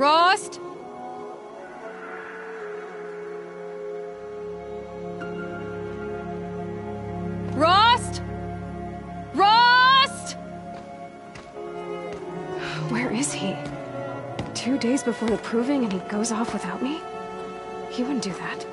Rost? Rost? Rost? Where is he? 2 days before the proving and he goes off without me? He wouldn't do that.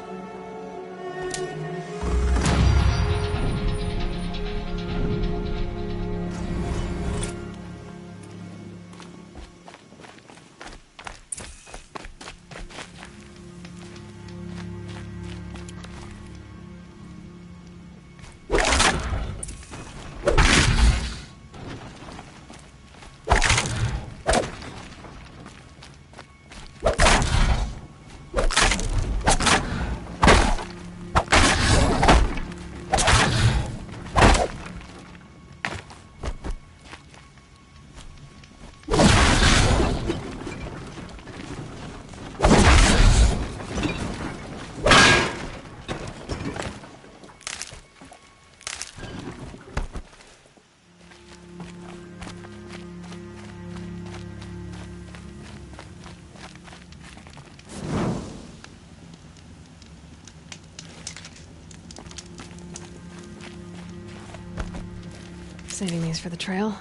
Saving these for the trail.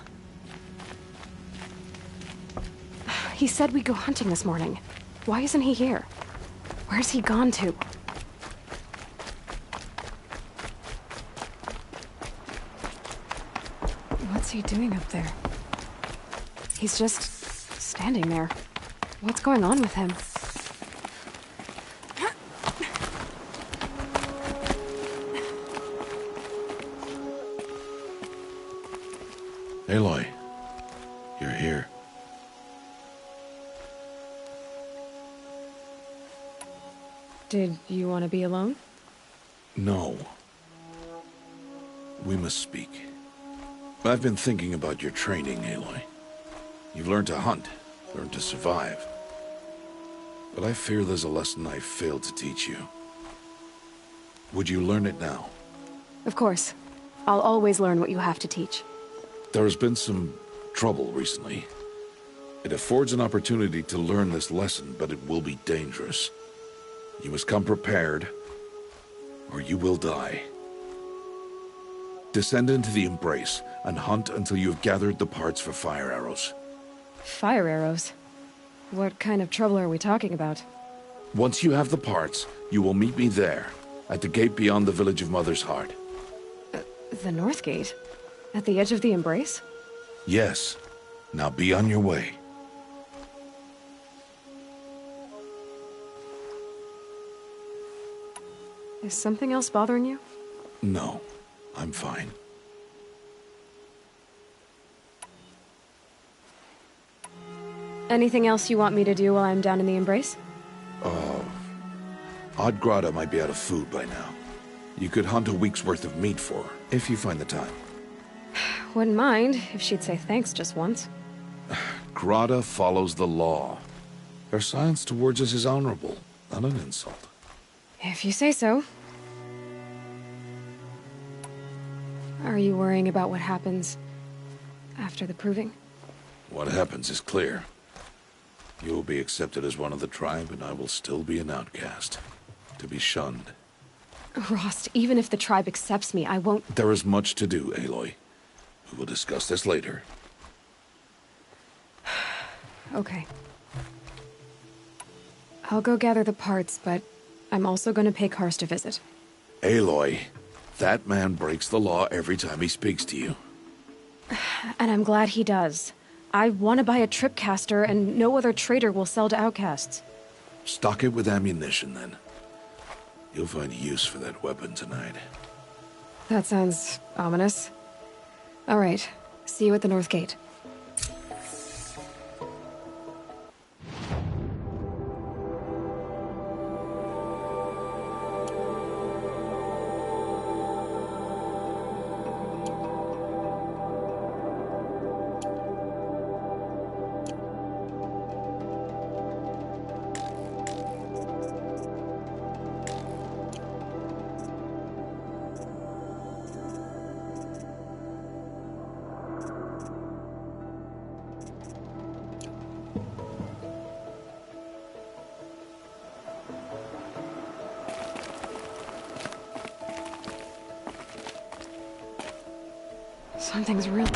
He said we'd go hunting this morning. Why isn't he here? Where's he gone to? What's he doing up there? He's just standing there. What's going on with him? Aloy, you're here. Did you want to be alone? No. We must speak. I've been thinking about your training, Aloy. You've learned to hunt, learned to survive. But I fear there's a lesson I failed to teach you. Would you learn it now? Of course. I'll always learn what you have to teach. There has been some trouble recently. It affords an opportunity to learn this lesson, but it will be dangerous. You must come prepared, or you will die. Descend into the Embrace and hunt until you have gathered the parts for fire arrows. Fire arrows? What kind of trouble are we talking about? Once you have the parts, you will meet me there, at the gate beyond the village of Mother's Heart. The North Gate? At the edge of the Embrace? Yes. Now be on your way. Is something else bothering you? No, I'm fine. Anything else you want me to do while I'm down in the Embrace? Oddgrada might be out of food by now. You could hunt a week's worth of meat for her, if you find the time. Wouldn't mind if she'd say thanks just once. Grada follows the law. Her silence towards us is honorable, not an insult. If you say so. Are you worrying about what happens after the proving? What happens is clear. You will be accepted as one of the tribe, and I will still be an outcast. To be shunned. Rost, even if the tribe accepts me, I won't— There is much to do, Aloy. We will discuss this later. Okay. I'll go gather the parts, but I'm also gonna pay Karst a visit. Aloy, that man breaks the law every time he speaks to you. And I'm glad he does. I want to buy a tripcaster, and no other trader will sell to outcasts. Stock it with ammunition, then. You'll find use for that weapon tonight. That sounds ominous. All right. See you at the North Gate. Something's real.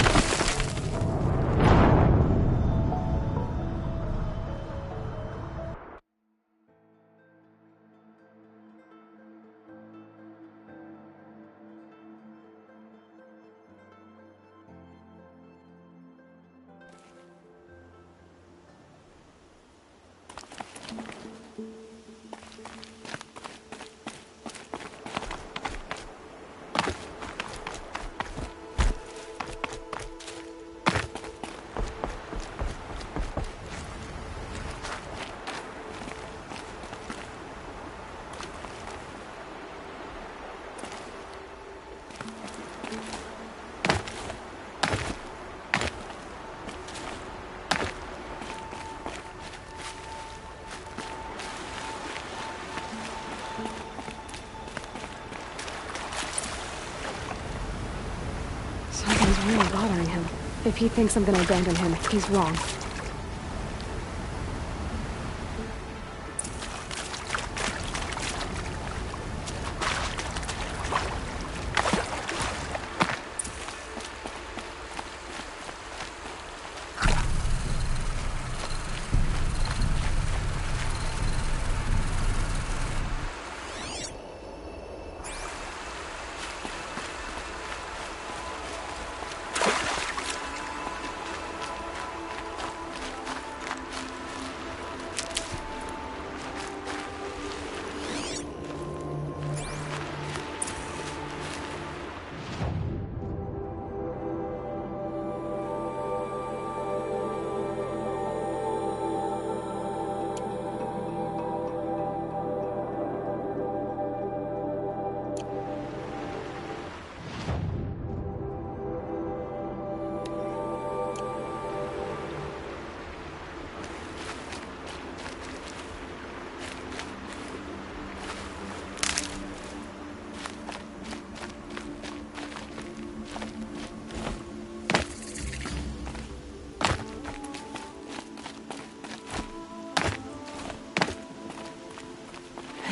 Something's really bothering him. If he thinks I'm gonna abandon him, he's wrong.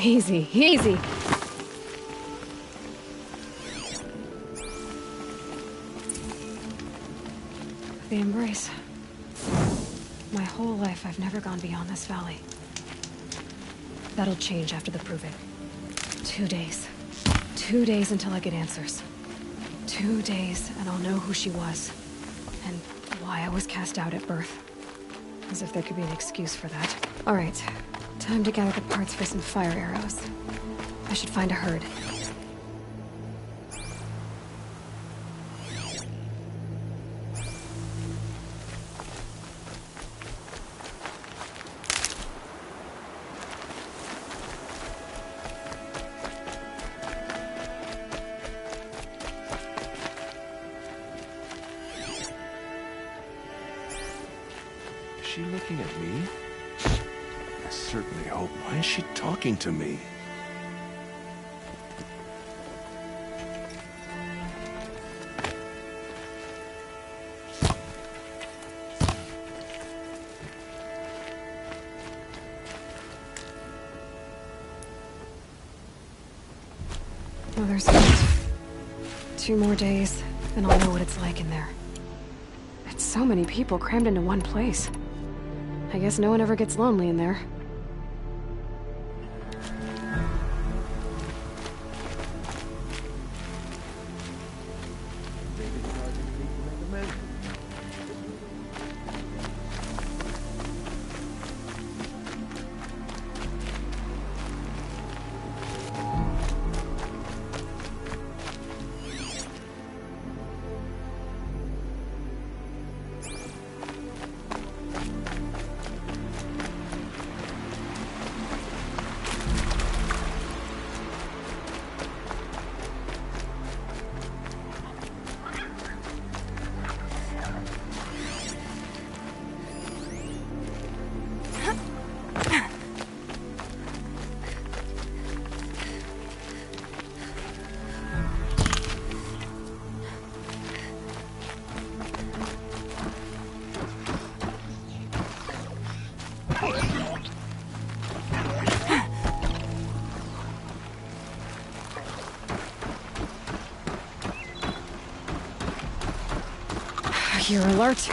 Easy, easy. The embrace. My whole life, I've never gone beyond this valley. That'll change after the proving. 2 days. 2 days until I get answers. 2 days, and I'll know who she was. And why I was cast out at birth. As if there could be an excuse for that. All right. Time to gather the parts for some fire arrows. I should find a herd. Is she looking at me? I certainly hope. Why is she talking to me? Oh, there's that. 2 more days, then I'll know what it's like in there. It's so many people crammed into one place. I guess no one ever gets lonely in there. You're alert.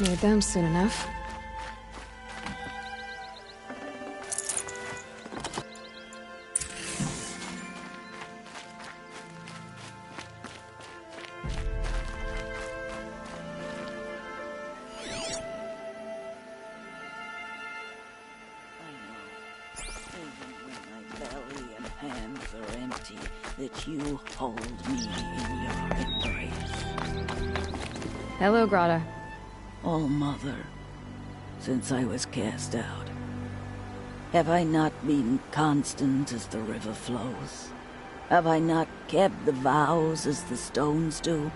Need them soon enough. That you hold me in your embrace. Hello, Grata. Oh, Mother, since I was cast out, have I not been constant as the river flows? Have I not kept the vows as the stones do?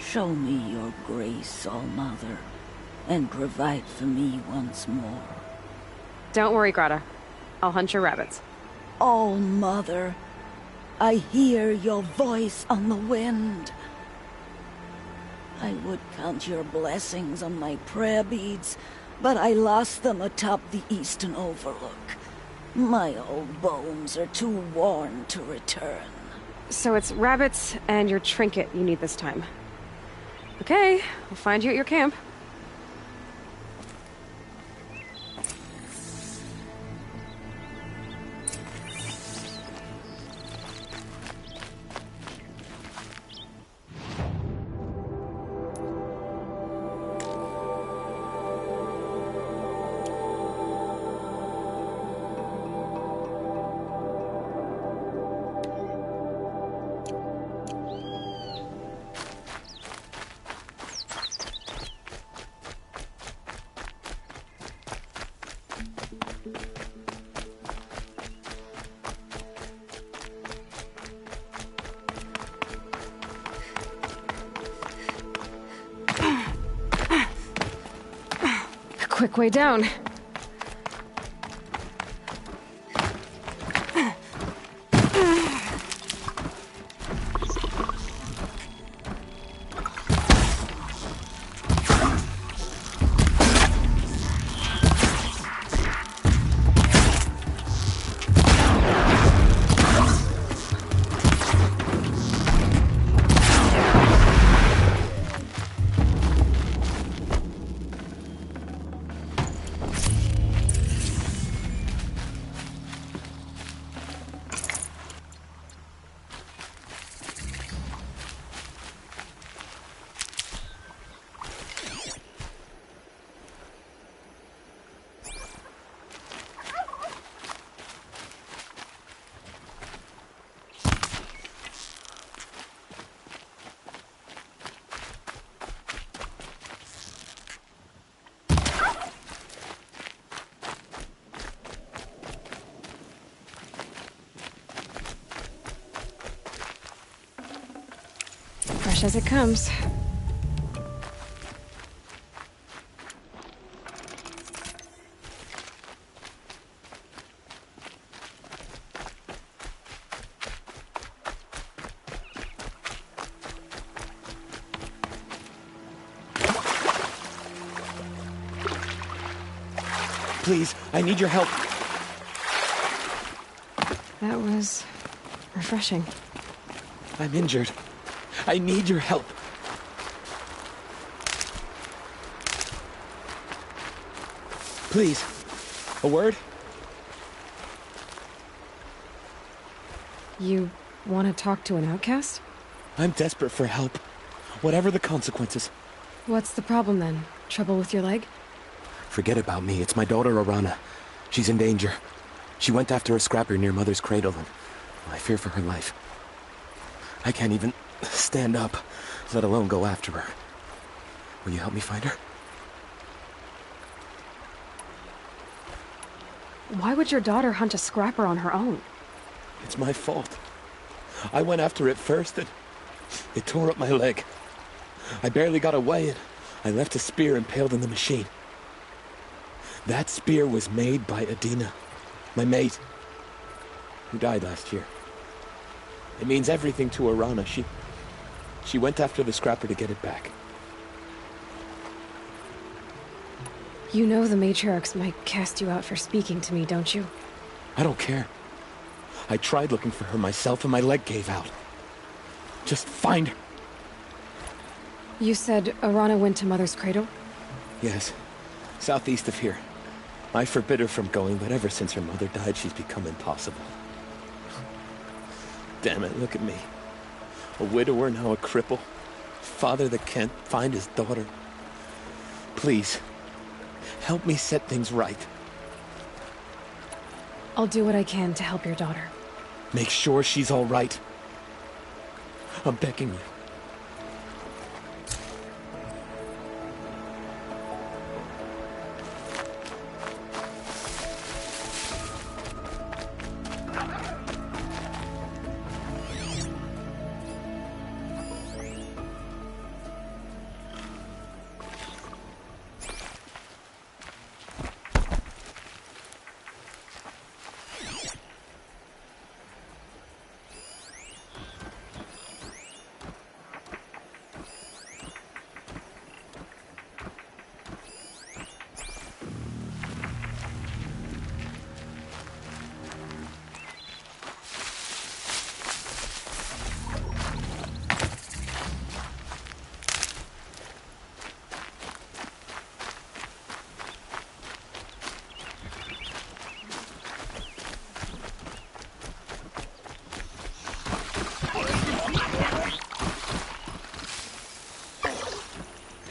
Show me your grace, All Mother, and provide for me once more. Don't worry, Grata. I'll hunt your rabbits. All Mother, I hear your voice on the wind. I would count your blessings on my prayer beads, but I lost them atop the eastern overlook. My old bones are too worn to return. So it's rabbits and your trinket you need this time. Okay, I'll find you at your camp. Quick way down. Fresh as it comes. Please, I need your help. That was refreshing. I'm injured. I need your help. Please. A word? You want to talk to an outcast? I'm desperate for help. Whatever the consequences. What's the problem then? Trouble with your leg? Forget about me. It's my daughter, Arana. She's in danger. She went after a scrapper near Mother's cradle, and I fear for her life. I can't even stand up, let alone go after her. Will you help me find her? Why would your daughter hunt a scrapper on her own? It's my fault. I went after it first, and it tore up my leg. I barely got away, and I left a spear impaled in the machine. That spear was made by Adina, my mate, who died last year. It means everything to Arana. She went after the scrapper to get it back. You know the matriarchs might cast you out for speaking to me, don't you? I don't care. I tried looking for her myself, and my leg gave out. Just find her. You said Arana went to Mother's cradle? Yes, southeast of here. I forbid her from going, but ever since her mother died, she's become impossible. Damn it, look at me. A widower, now a cripple. Father that can't find his daughter. Please, help me set things right. I'll do what I can to help your daughter. Make sure she's all right. I'm begging you.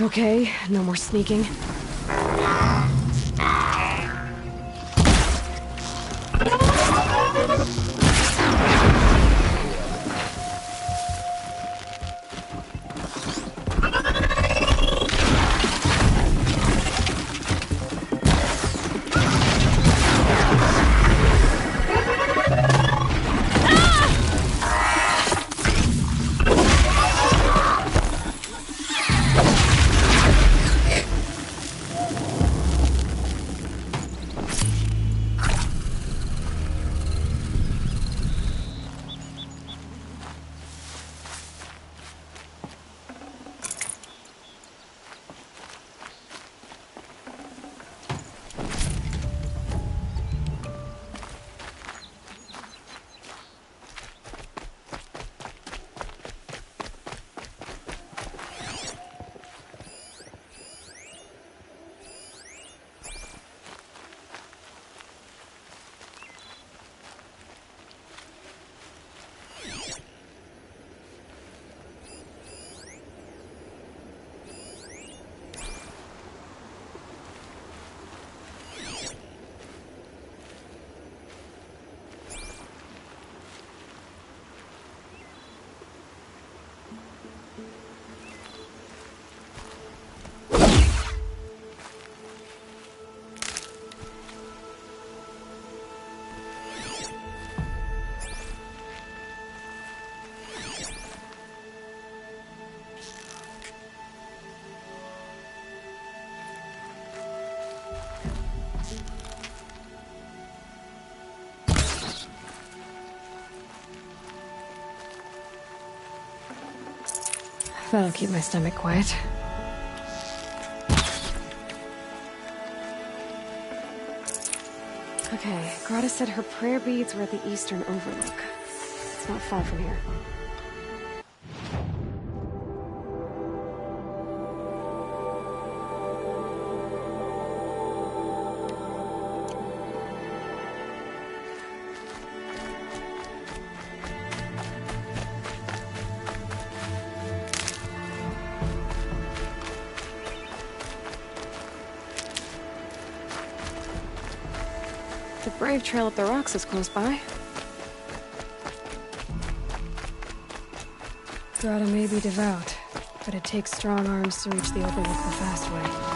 Okay, no more sneaking. That'll keep my stomach quiet. Okay, Grata said her prayer beads were at the eastern overlook. It's not far from here. brave trail up the rocks is close by. Grata may be devout, but it takes strong arms to reach the overlook the fast way.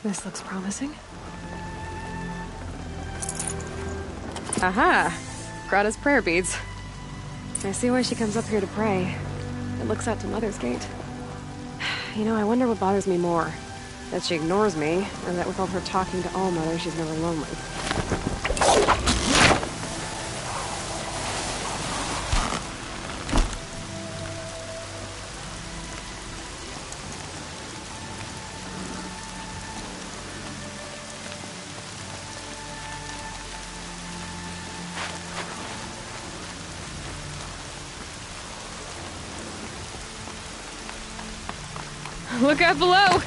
This looks promising. Aha! Grata's prayer beads. I see why she comes up here to pray. It looks out to Mother's Gate. You know, I wonder what bothers me more. That she ignores me, or that with all her talking to All Mother, she's never lonely. Look out below!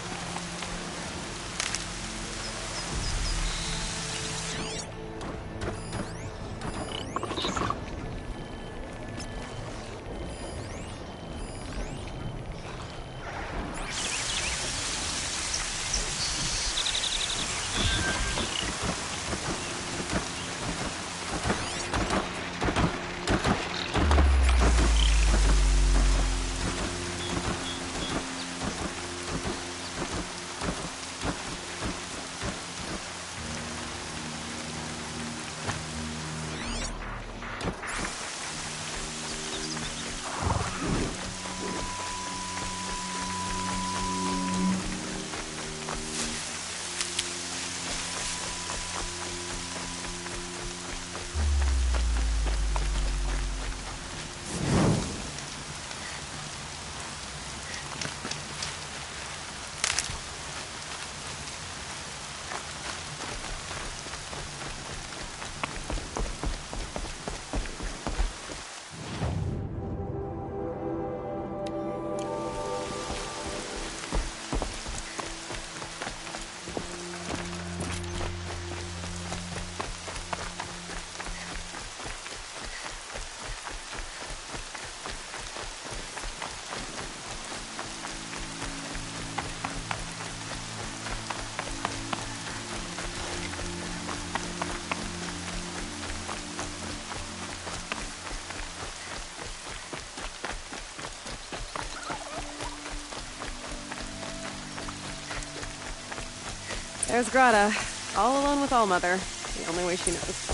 There's Grata, all alone with Allmother, the only way she knows.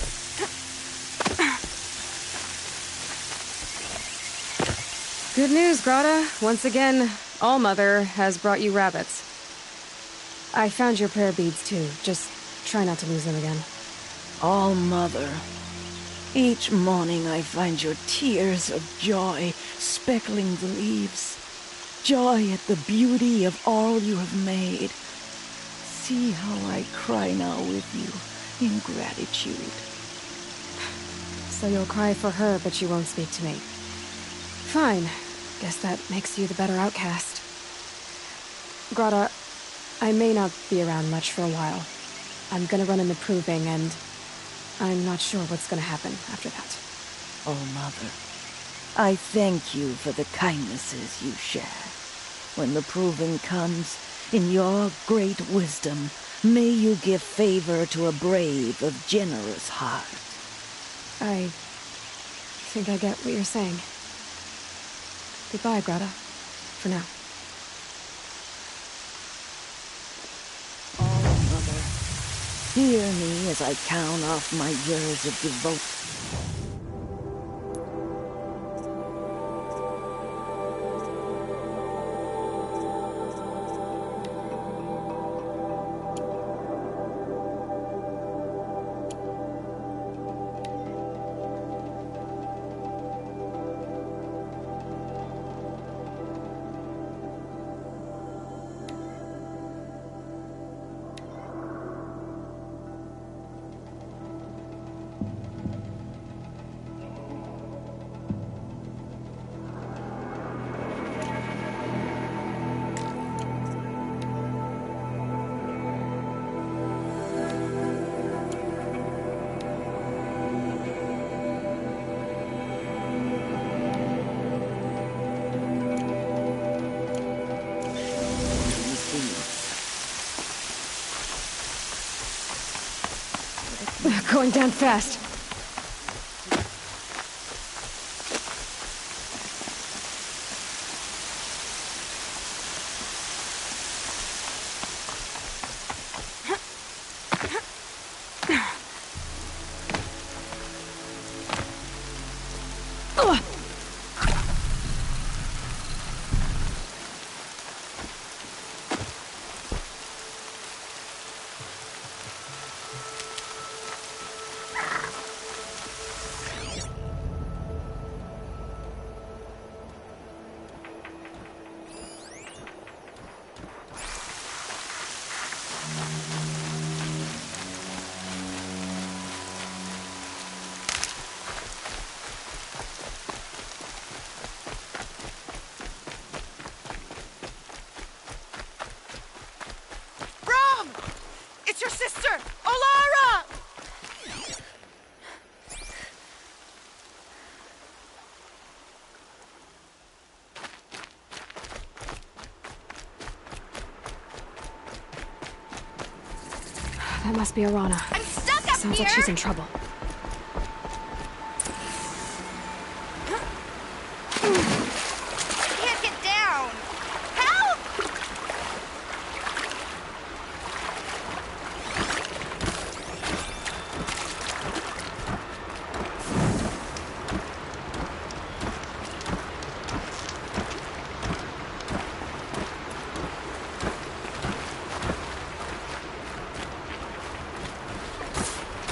Good news, Grata. Once again, Allmother has brought you rabbits. I found your prayer beads, too. Just try not to lose them again. All Mother. Each morning I find your tears of joy speckling the leaves. Joy at the beauty of all you have made. See how I cry now with you in gratitude. So you'll cry for her, but you won't speak to me. Fine. Guess that makes you the better outcast. Grata, I may not be around much for a while. I'm gonna run in the proving, and I'm not sure what's gonna happen after that. Oh, Mother, I thank you for the kindnesses you share. When the proving comes, in your great wisdom, may you give favor to a brave of generous heart. I think I get what you're saying. Goodbye, Grata. For now. Oh, Mother, hear me as I count off my years of devotion. Going down fast. It's your sister, Olara! That must be Arana. I'm stuck up Sounds here! like she's in trouble. I can't get down! Help!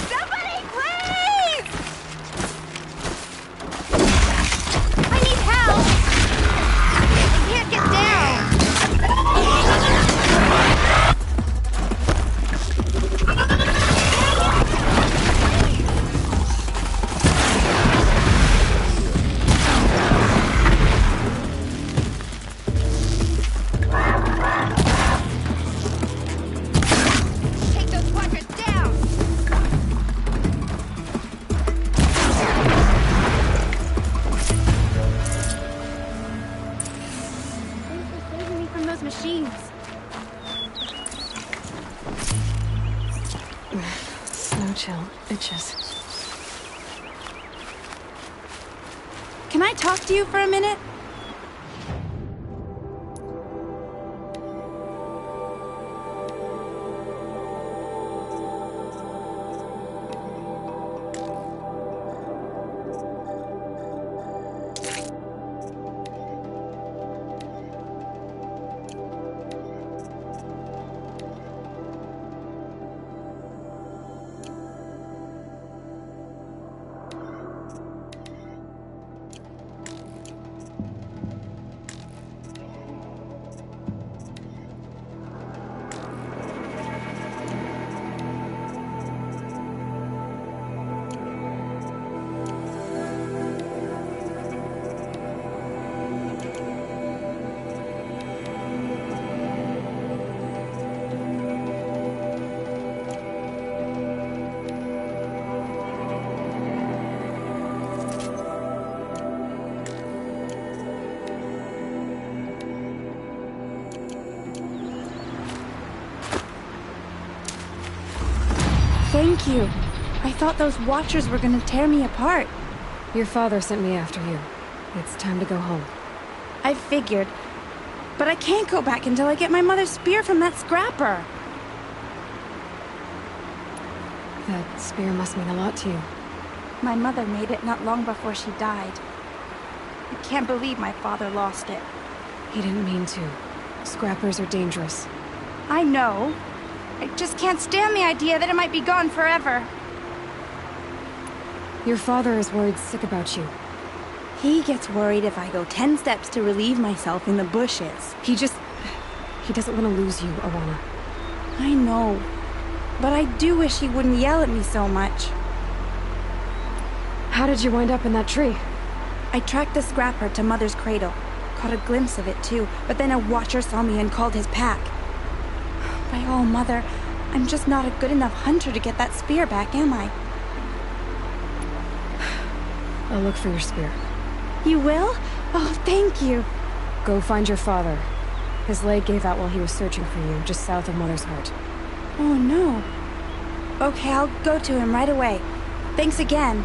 Somebody, please! I need help! I can't get down! Take those quadrants down! Thanks for saving me from those machines. Snow chill. Itches. Can I talk to you for a minute? thank you. I thought those Watchers were gonna tear me apart. Your father sent me after you. It's time to go home. I figured. But I can't go back until I get my mother's spear from that scrapper. That spear must mean a lot to you. My mother made it not long before she died. I can't believe my father lost it. He didn't mean to. Scrappers are dangerous. I know. I just can't stand the idea that it might be gone forever. Your father is worried sick about you. He gets worried if I go 10 steps to relieve myself in the bushes. He doesn't want to lose you, Awana. I know. But I do wish he wouldn't yell at me so much. How did you wind up in that tree? I tracked the scrapper to Mother's cradle. Caught a glimpse of it too, but then a Watcher saw me and called his pack. By all, Mother, I'm just not a good enough hunter to get that spear back, am I? I'll look for your spear. You will? Oh, thank you. Go find your father. His leg gave out while he was searching for you, just south of Mother's Heart. Oh, no. Okay, I'll go to him right away. Thanks again.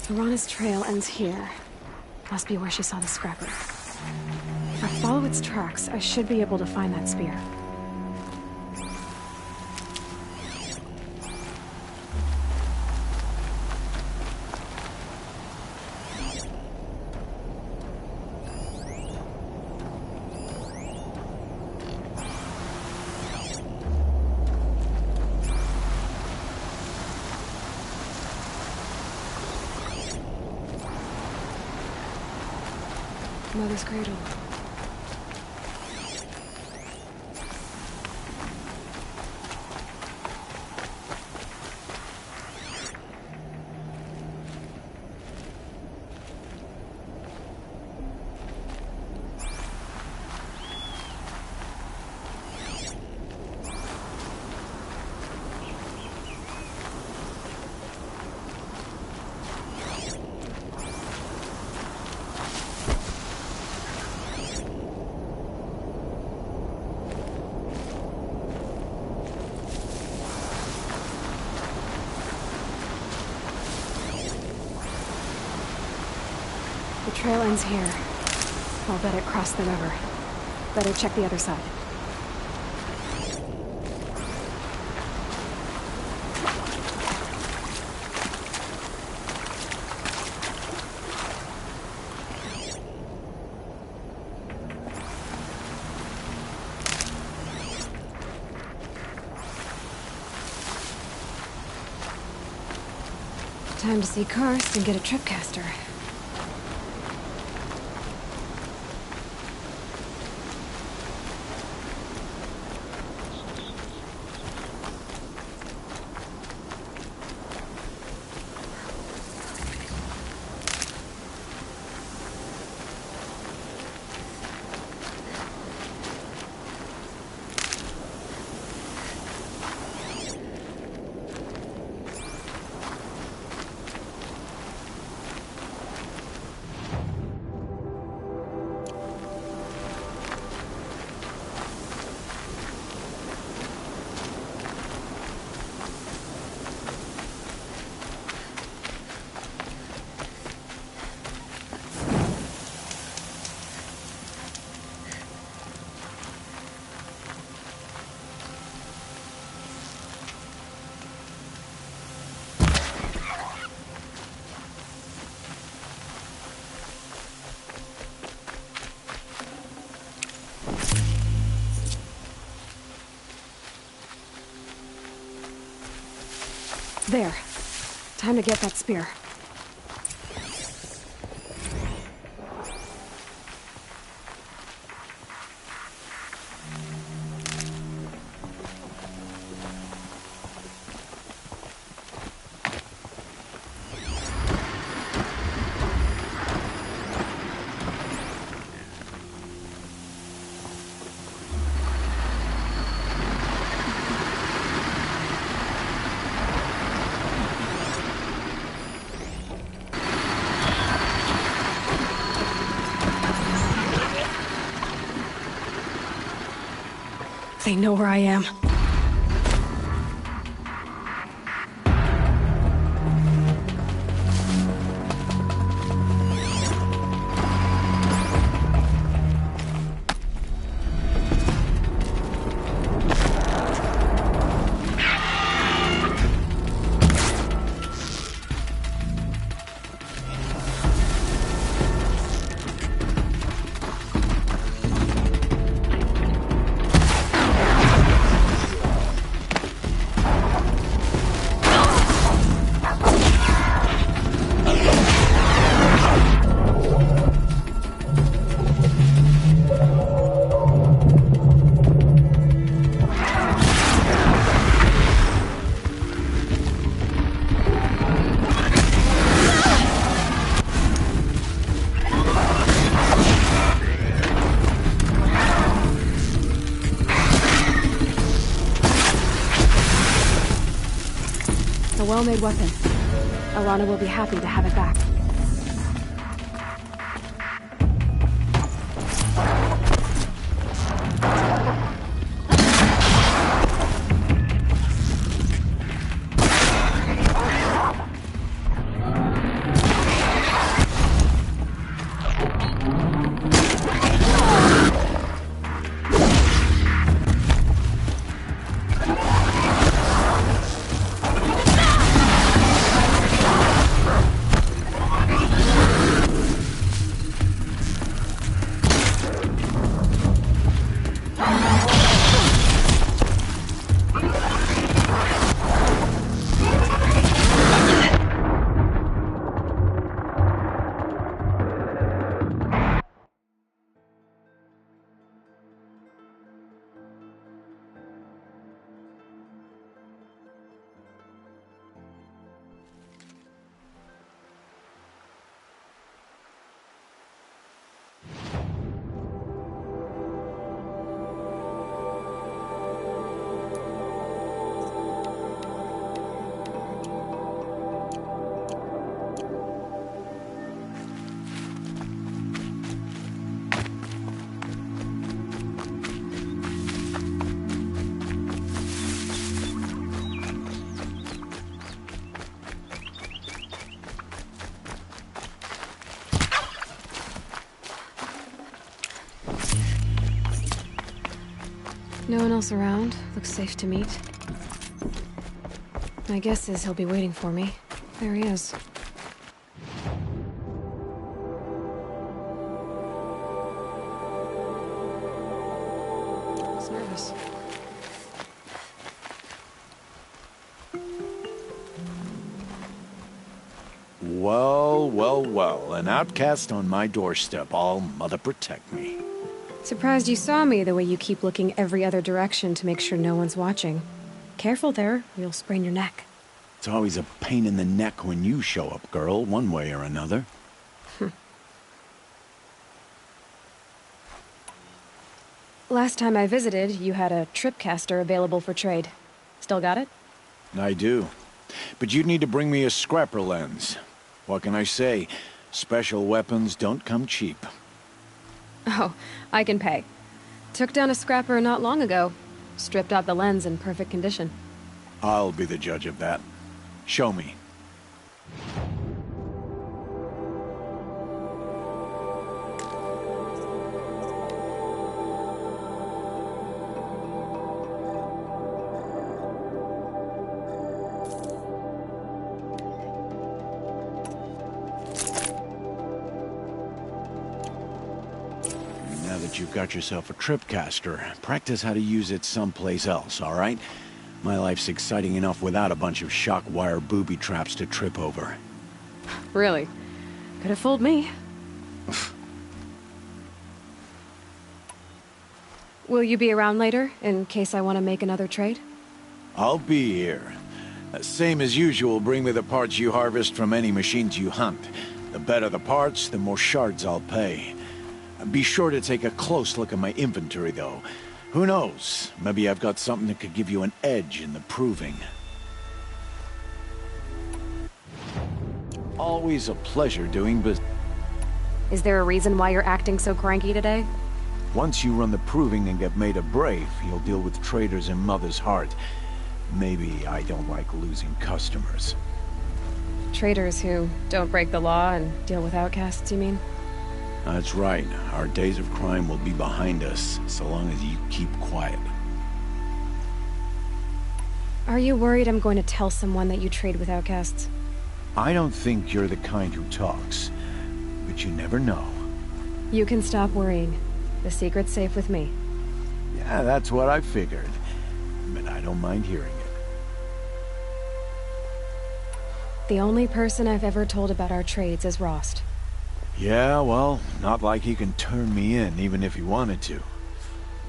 Lorana's trail ends here. Must be where she saw the scrapper. If I follow its tracks, I should be able to find that spear. Mother's cradle. The trail ends here. I'll bet it crossed the river. Better check the other side. Time to see Karst and get a tripcaster. There. Time to get that spear. They know where I am. A well-made weapon. Alana will be happy to have it back. No one else around. Looks safe to meet. My guess is he'll be waiting for me. There he is. He's nervous. Well, well, well. An outcast on my doorstep. All mother protect me. Surprised you saw me the way you keep looking every other direction to make sure no one's watching. Careful there, you'll sprain your neck. It's always a pain in the neck when you show up, girl, one way or another. Last time I visited, you had a tripcaster available for trade. Still got it? I do. But you'd need to bring me a scrapper lens. What can I say? Special weapons don't come cheap. Oh, I can pay. Took down a scrapper not long ago. Stripped out the lens in perfect condition. I'll be the judge of that. Show me. Now that you've got yourself a tripcaster, practice how to use it someplace else, all right? My life's exciting enough without a bunch of shock wire booby traps to trip over. Really? Could have fooled me. Will you be around later, in case I want to make another trade? I'll be here. Same as usual, bring me the parts you harvest from any machines you hunt. The better the parts, the more shards I'll pay. Be sure to take a close look at my inventory, though. Who knows? Maybe I've got something that could give you an edge in the proving. Always a pleasure doing business. Is there a reason why you're acting so cranky today? Once you run the proving and get made a brave, you'll deal with traitors in Mother's Heart. Maybe I don't like losing customers. Traders who don't break the law and deal with outcasts, you mean? That's right. Our days of crime will be behind us, so long as you keep quiet. Are you worried I'm going to tell someone that you trade with outcasts? I don't think you're the kind who talks, but you never know. You can stop worrying. The secret's safe with me. Yeah, that's what I figured. But I don't mind hearing it. The only person I've ever told about our trades is Rost. Yeah, well, not like he can turn me in, even if he wanted to.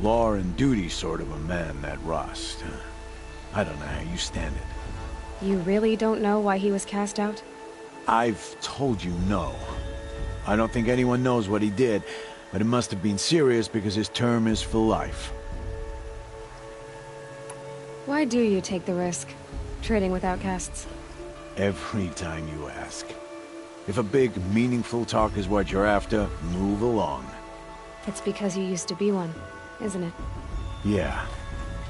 Law and duty sort of a man, that Rost. I don't know how you stand it. You really don't know why he was cast out? I've told you no. I don't think anyone knows what he did, but it must have been serious because his term is for life. Why do you take the risk, trading with outcasts? Every time you ask. If a big, meaningful talk is what you're after, move along. It's because you used to be one, isn't it? Yeah.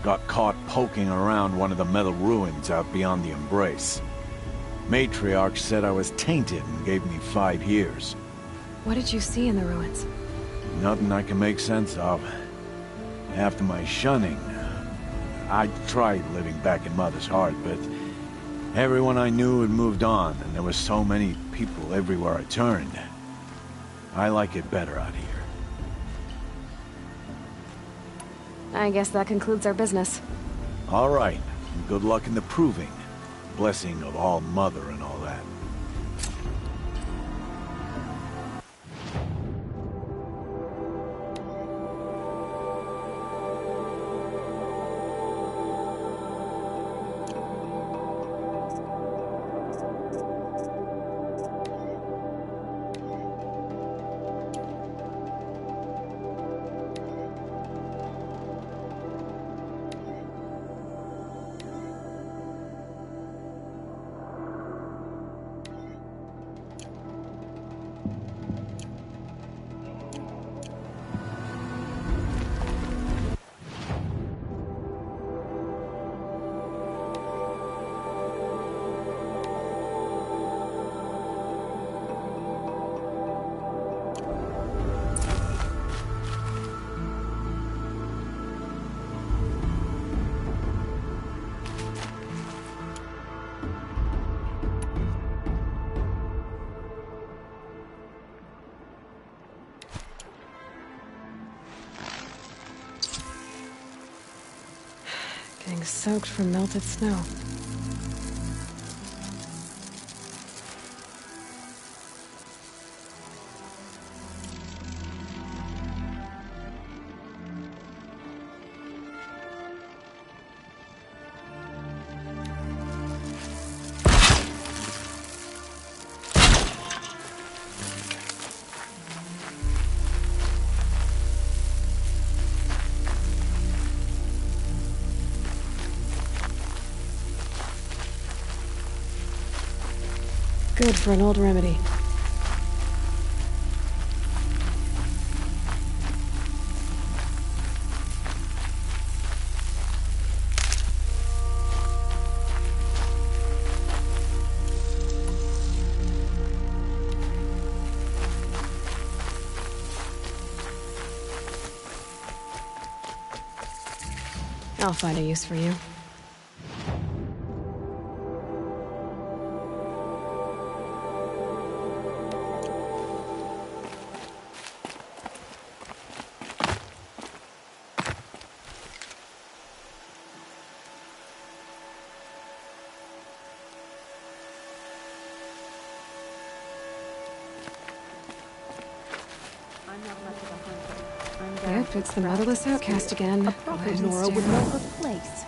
Got caught poking around one of the metal ruins out beyond the Embrace. Matriarch said I was tainted and gave me 5 years. What did you see in the ruins? Nothing I can make sense of. After my shunning, I tried living back in Mother's Heart, but everyone I knew had moved on, and there were so many people everywhere I turned. I like it better out here. I guess that concludes our business. All right, and good luck in the proving. Blessing of All Mother and all that. soaked from melted snow. Good for an old remedy. I'll find a use for you. Yep, it's the motherless outcast again. A proper Nora would know her place.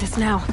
this now.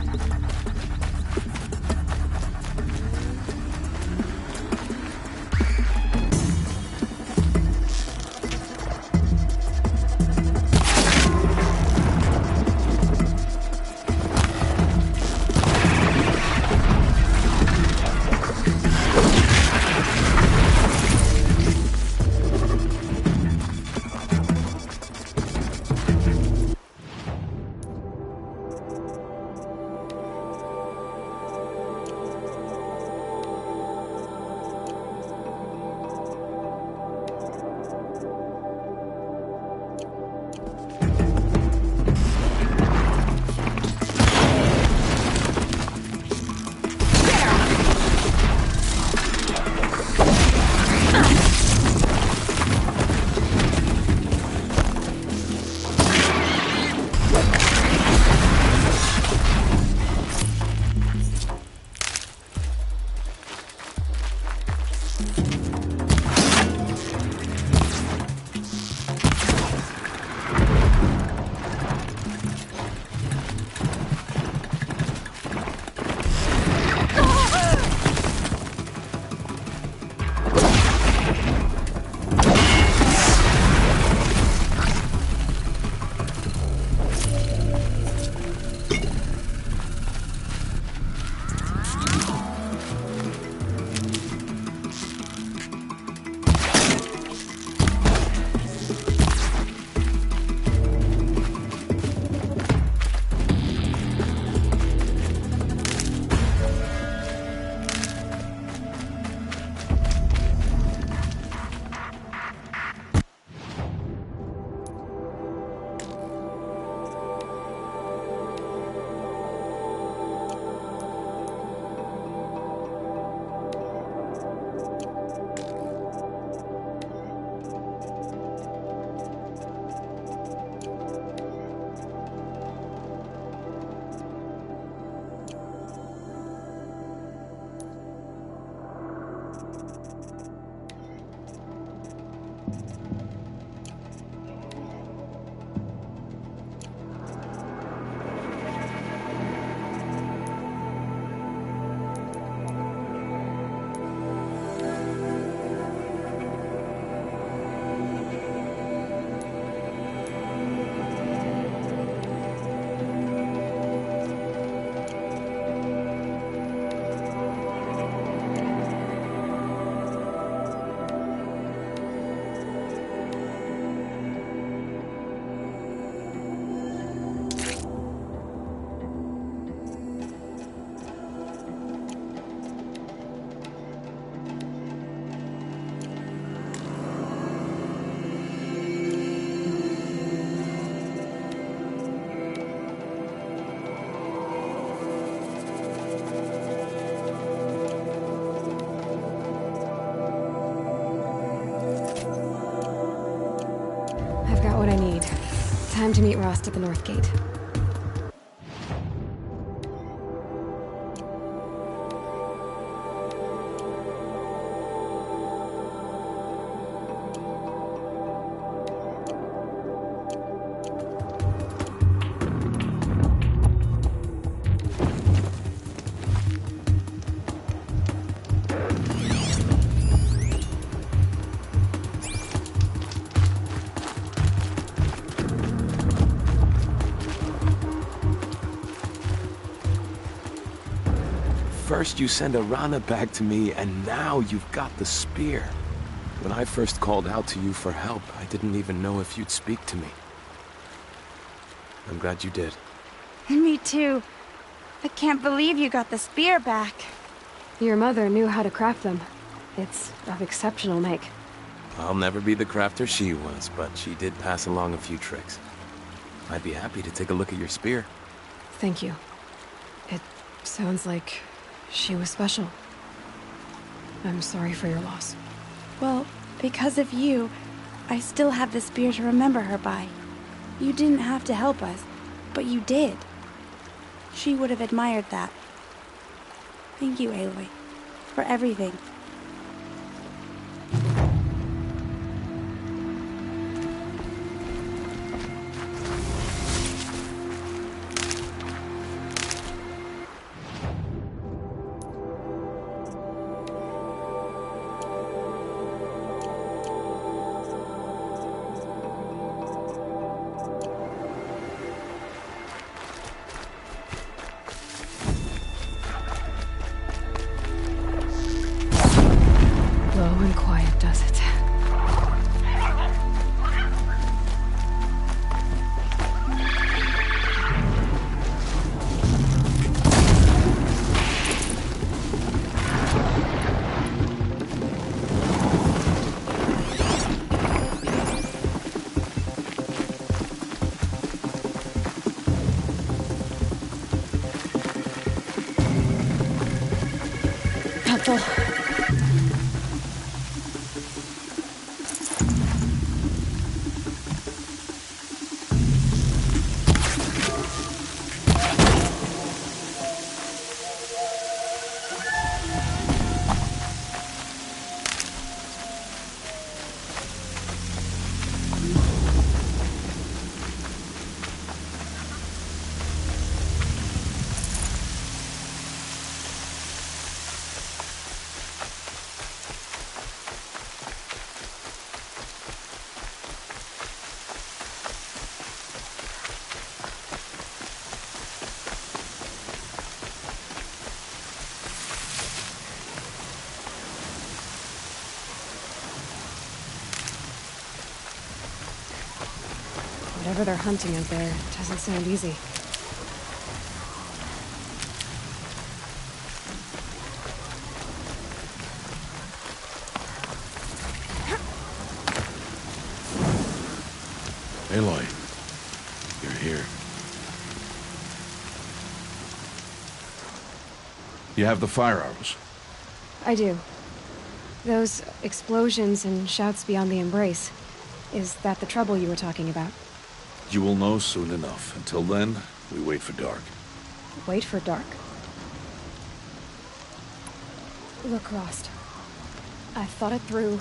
What I need. Time to meet Rost at the North Gate. First you send a Rana back to me, and now you've got the spear. When I first called out to you for help, I didn't even know if you'd speak to me. I'm glad you did. Me too. I can't believe you got the spear back. Your mother knew how to craft them. It's of exceptional make. I'll never be the crafter she was, but she did pass along a few tricks. I'd be happy to take a look at your spear. Thank you. It sounds like she was special. I'm sorry for your loss. Well, because of you, I still have the spear to remember her by. You didn't have to help us, but you did. She would have admired that. Thank you, Aloy, for everything. careful. Whatever they're hunting out there doesn't sound easy. Aloy, you're here. You have the fire arrows. I do. Those explosions and shouts beyond the embrace. Is that the trouble you were talking about? You will know soon enough. Until then, we wait for dark. Wait for dark? Look, Rost. I've thought it through,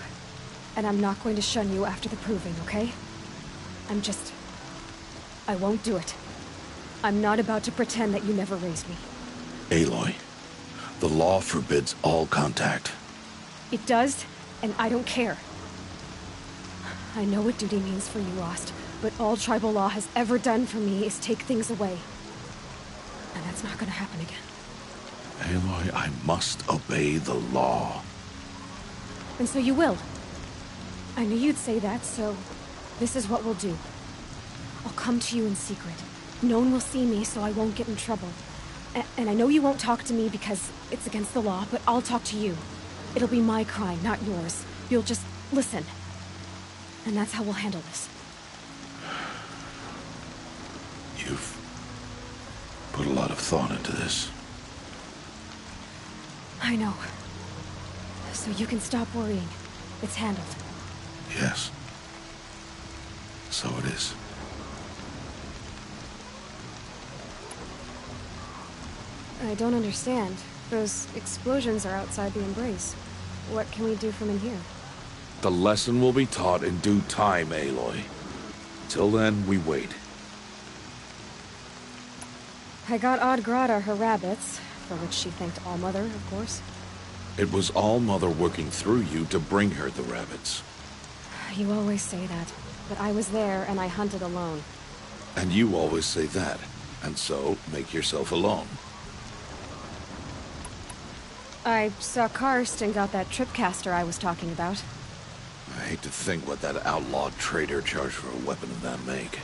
and I'm not going to shun you after the proving, okay? I won't do it. I'm not about to pretend that you never raised me. Aloy, the law forbids all contact. It does, and I don't care. I know what duty means for you, Rost, but all tribal law has ever done for me is take things away. And that's not gonna happen again. Aloy, I must obey the law. And so you will. I knew you'd say that, so this is what we'll do. I'll come to you in secret. No one will see me, so I won't get in trouble. And I know you won't talk to me because it's against the law, but I'll talk to you. It'll be my crime, not yours. You'll just listen. And that's how we'll handle this. You've put a lot of thought into this. I know. So you can stop worrying. It's handled. Yes. So it is. I don't understand. Those explosions are outside the embrace. What can we do from in here? The lesson will be taught in due time, Aloy. Till then, we wait. I got Odd Grata her rabbits, for which she thanked Allmother, of course. It was All-Mother working through you to bring her the rabbits. You always say that, but I was there and I hunted alone. And you always say that, and so make yourself alone. I saw Karst and got that tripcaster I was talking about. I hate to think what that outlawed trader charged for a weapon of that make.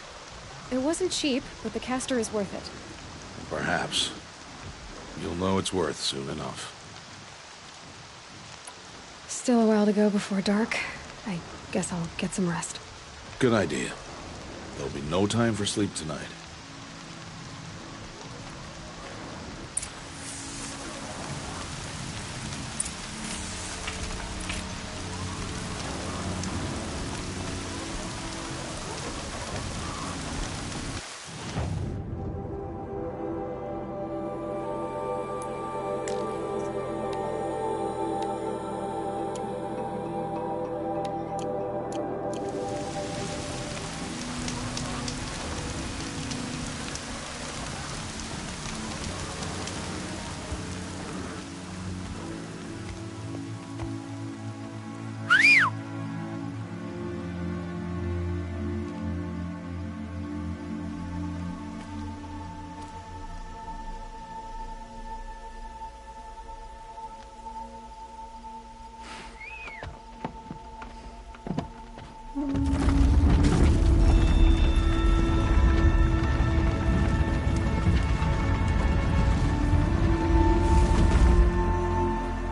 It wasn't cheap, but the caster is worth it. Perhaps. You'll know it's worth soon enough. Still a while to go before dark. I guess I'll get some rest. Good idea. There'll be no time for sleep tonight.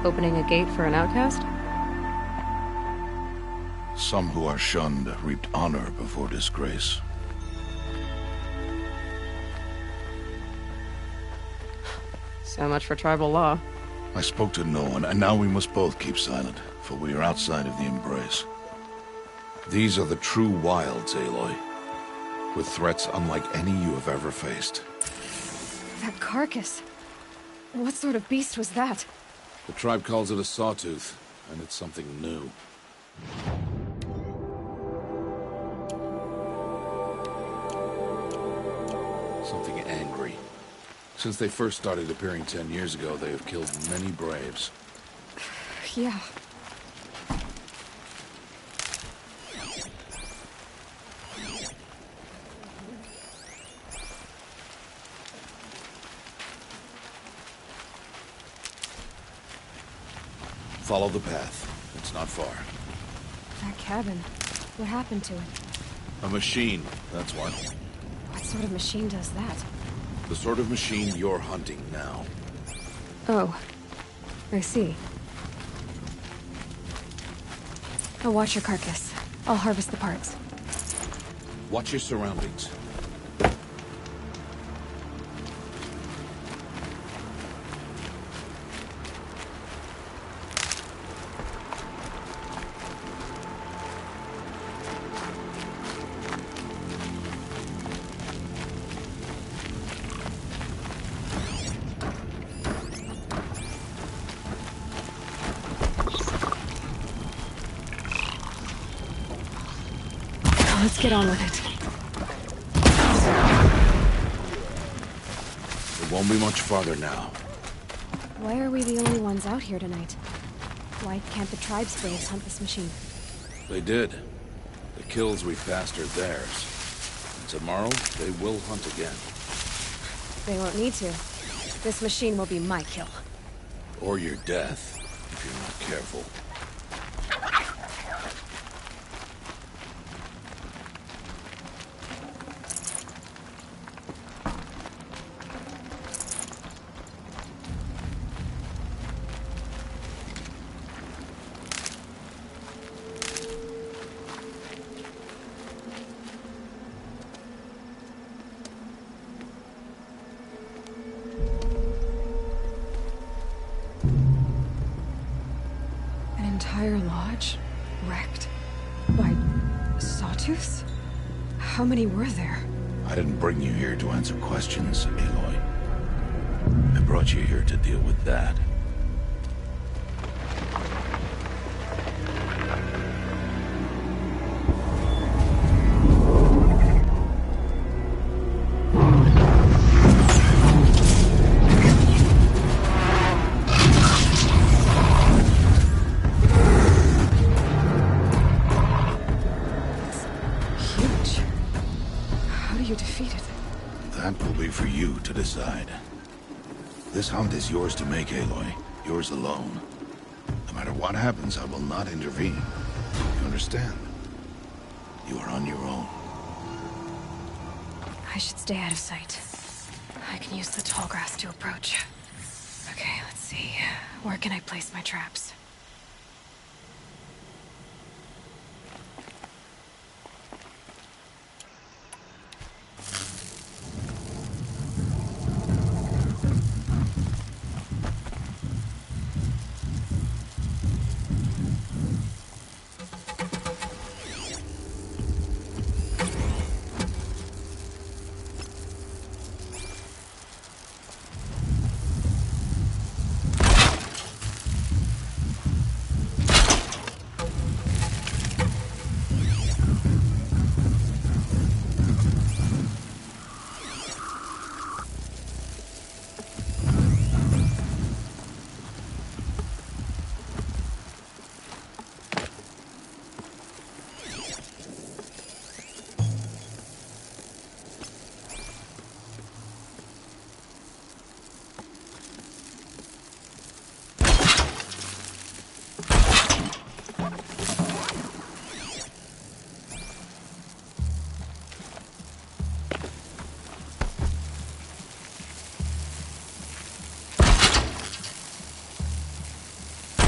Opening a gate for an outcast? Some who are shunned reaped honor before disgrace. So much for tribal law. I spoke to no one, and now we must both keep silent, for we are outside of the embrace. These are the true wilds, Aloy, with threats unlike any you have ever faced. That carcass. What sort of beast was that? The tribe calls it a sawtooth, and it's something new. Something angry. Since they first started appearing 10 years ago, they have killed many braves. Yeah. Follow the path. It's not far. That cabin. What happened to it? A machine, that's what. What sort of machine does that? The sort of machine you're hunting now. Oh. I see. I'll watch your carcass. I'll harvest the parts. Watch your surroundings. Let's get on with it. It won't be much farther now. Why are we the only ones out here tonight? Why can't the tribe's braves hunt this machine? They did. The kills we passed are theirs. And tomorrow, they will hunt again. They won't need to. This machine will be my kill. Or your death, if you're not careful. Entire lodge wrecked by sawtooths? How many were there? I didn't bring you here to answer questions, Aloy. I brought you here to deal with that. That will be for you to decide. This hunt is yours to make, Aloy. Yours alone. No matter what happens, I will not intervene. You understand? You are on your own. I should stay out of sight. I can use the tall grass to approach. Okay, let's see. Where can I place my traps?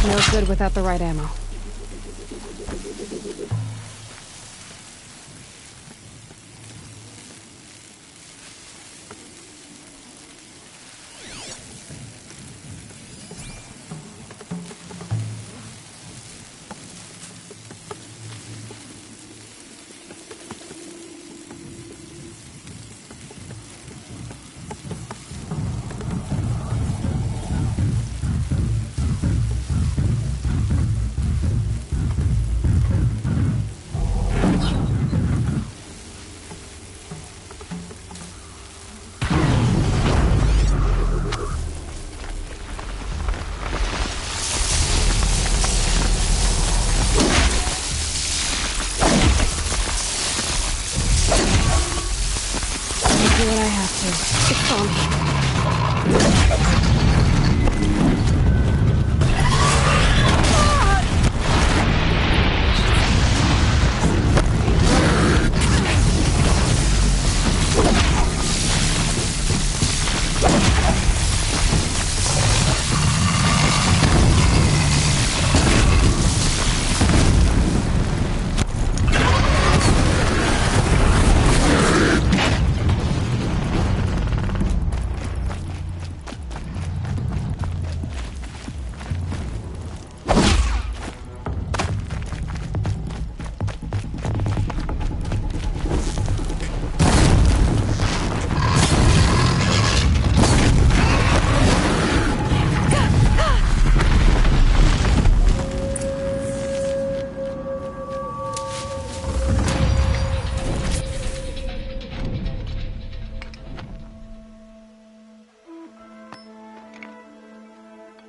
No good without the right ammo. do what I have to. It's on me.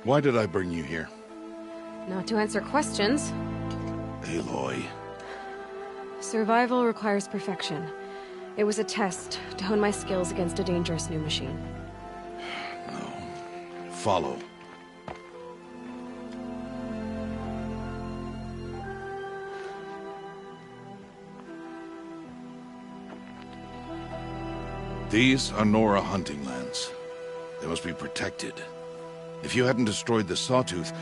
Why did I bring you here? Not to answer questions. Aloy. Survival requires perfection. It was a test to hone my skills against a dangerous new machine. No. Follow. These are Nora hunting lands. They must be protected. If you hadn't destroyed the Sawtooth,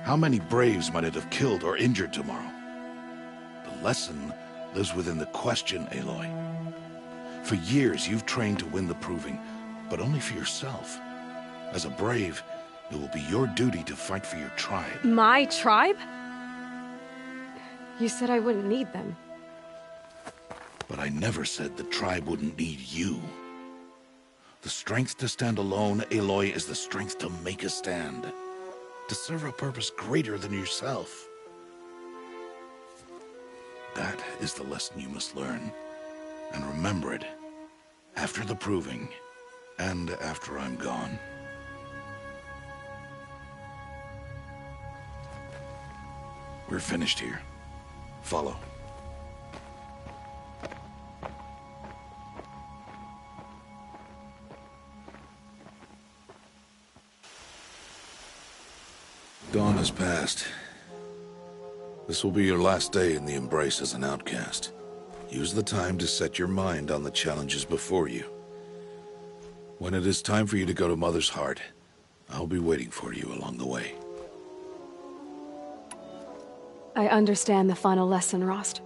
how many Braves might it have killed or injured tomorrow? The lesson lives within the question, Aloy. For years, you've trained to win the Proving, but only for yourself. As a Brave, it will be your duty to fight for your tribe. My tribe? You said I wouldn't need them. But I never said the tribe wouldn't need you. The strength to stand alone, Aloy, is the strength to make a stand. To serve a purpose greater than yourself. That is the lesson you must learn. And remember it. After the Proving. And after I'm gone. We're finished here. Follow. Dawn has passed. This will be your last day in the Embrace as an outcast. Use the time to set your mind on the challenges before you. When it is time for you to go to Mother's Heart, I'll be waiting for you along the way. I understand the final lesson, Rost.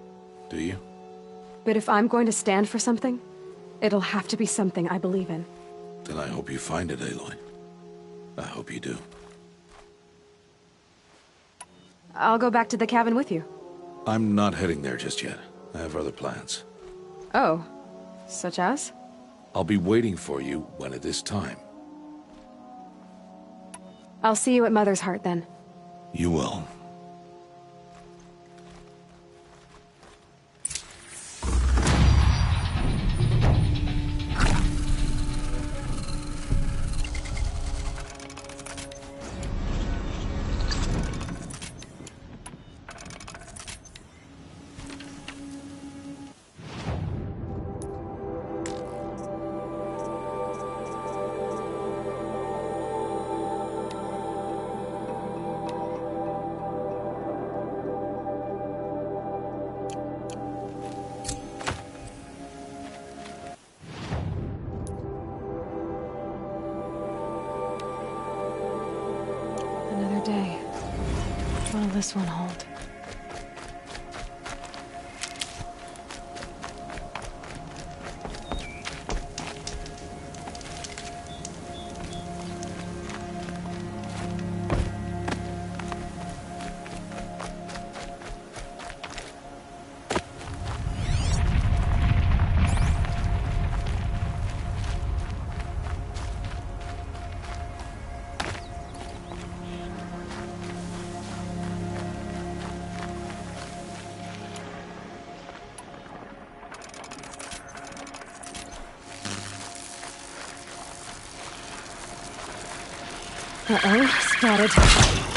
Do you? But if I'm going to stand for something, it'll have to be something I believe in. Then I hope you find it, Aloy. I hope you do. I'll go back to the cabin with you. I'm not heading there just yet. I have other plans. Oh, such as? I'll be waiting for you when it is time. I'll see you at Mother's Heart then. You will. Another day. What'll this one hold? Uh-oh, spotted.